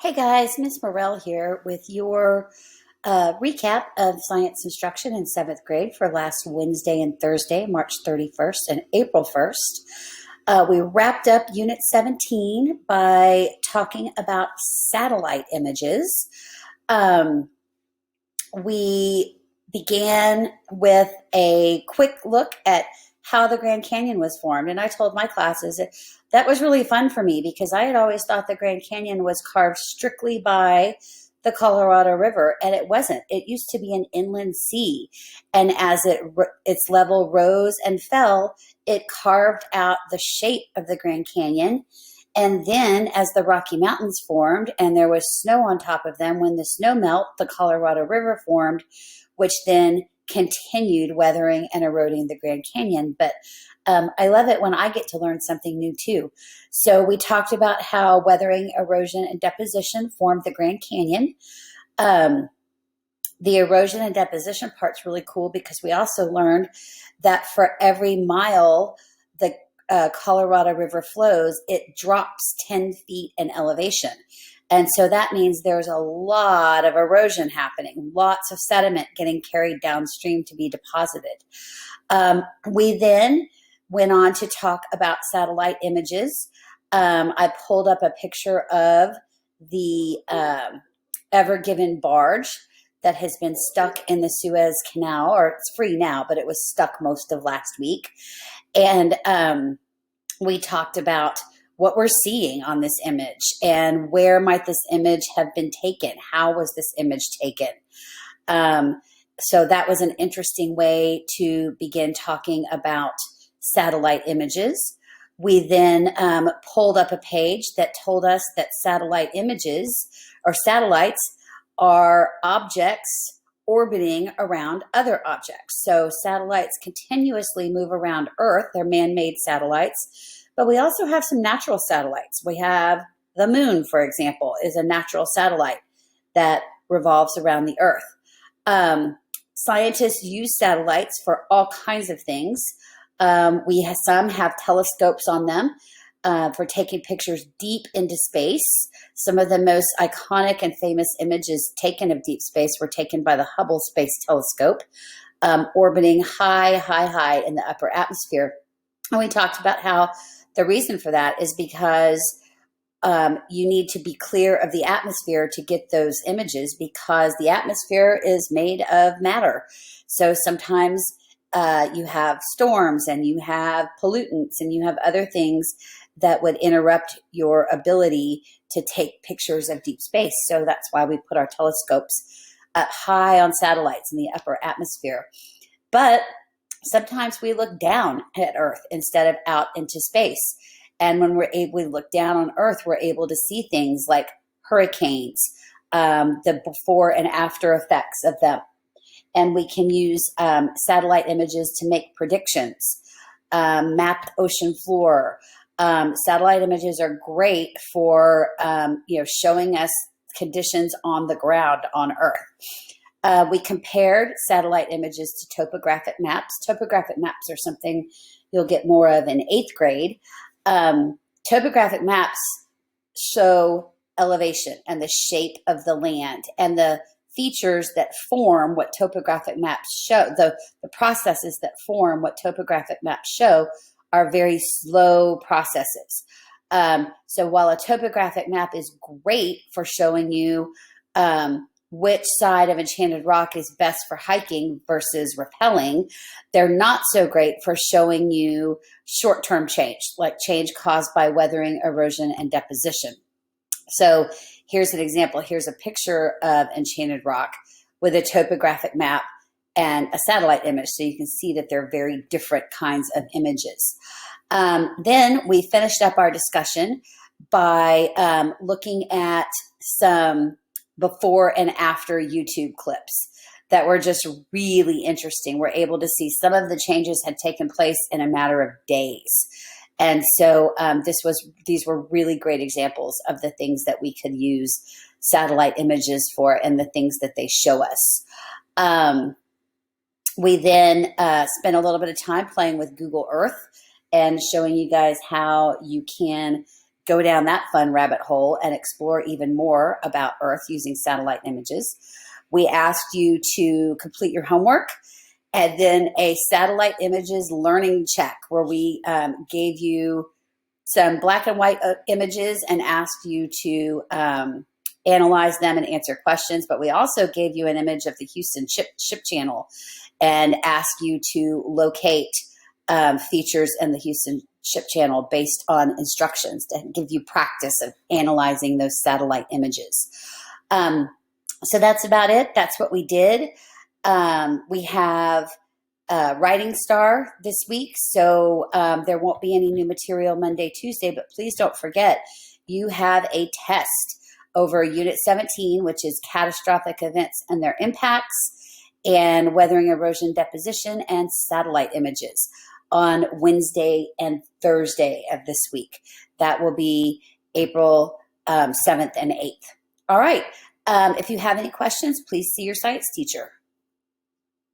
Hey guys, Miss Morell here with your recap of science instruction in seventh grade for last Wednesday and Thursday, March 31st and April 1st. We wrapped up Unit 17 by talking about satellite images. Um, we began with a quick look at how the Grand Canyon was formed. And I told my classes that was really fun for me because I had always thought the Grand Canyon was carved strictly by the Colorado River, and it wasn't. It used to be an inland sea. And as its level rose and fell, it carved out the shape of the Grand Canyon. And then as the Rocky Mountains formed and there was snow on top of them, when the snow melt, the Colorado River formed, which then continued weathering and eroding the Grand Canyon. But I love it when I get to learn something new too. So we talked about how weathering, erosion, and deposition formed the Grand Canyon. The erosion and deposition part's really cool because we also learned that for every mile the Colorado River flows, it drops 10 feet in elevation. And so that means there's a lot of erosion happening, lots of sediment getting carried downstream to be deposited. We then went on to talk about satellite images. I pulled up a picture of the Ever Given barge that has been stuck in the Suez Canal, or it's free now, but it was stuck most of last week. And we talked about what we're seeing on this image and where might this image have been taken? How was this image taken? So that was an interesting way to begin talking about satellite images. We then pulled up a page that told us that satellite images or satellites are objects orbiting around other objects. So satellites continuously move around Earth. They're man-made satellites, but we also have some natural satellites. We have the moon, for example, is a natural satellite that revolves around the Earth. Scientists use satellites for all kinds of things. Some have telescopes on them for taking pictures deep into space. Some of the most iconic and famous images taken of deep space were taken by the Hubble Space Telescope, orbiting high in the upper atmosphere. And we talked about how the reason for that is because you need to be clear of the atmosphere to get those images because the atmosphere is made of matter. So sometimes you have storms and you have pollutants and you have other things that would interrupt your ability to take pictures of deep space. So that's why we put our telescopes up high on satellites in the upper atmosphere. But sometimes we look down at Earth instead of out into space. And when we look down on Earth, we're able to see things like hurricanes, the before and after effects of them. And we can use satellite images to make predictions, map the ocean floor. Satellite images are great for showing us conditions on the ground on Earth. We compared satellite images to topographic maps. Topographic maps are something you'll get more of in eighth grade. Topographic maps show elevation and the shape of the land and the features that form what topographic maps show. The processes that form what topographic maps show are very slow processes. So while a topographic map is great for showing you which side of Enchanted Rock is best for hiking versus rappelling, they're not so great for showing you short-term change, like change caused by weathering, erosion, and deposition. So here's an example. Here's a picture of Enchanted Rock with a topographic map and a satellite image. So you can see that they're very different kinds of images. Then we finished up our discussion by looking at some before and after YouTube clips that were just really interesting. We're able to see some of the changes had taken place in a matter of days. And so these were really great examples of the things that we could use satellite images for and the things that they show us. We then spent a little bit of time playing with Google Earth and showing you guys how you can go down that fun rabbit hole and explore even more about Earth using satellite images. We asked you to complete your homework, and then a satellite images learning check where we gave you some black and white images and asked you to analyze them and answer questions. But we also gave you an image of the Houston Ship Channel and asked you to locate features in the Houston Ship Channel based on instructions to give you practice of analyzing those satellite images. So that's about it. That's what we did. We have Writing Star this week, so there won't be any new material Monday, Tuesday, but please don't forget, you have a test over Unit 17, which is catastrophic events and their impacts, and weathering, erosion, deposition, and satellite images on Wednesday and Thursday of this week. That will be April 7th and 8th. All right. If you have any questions, please see your science teacher.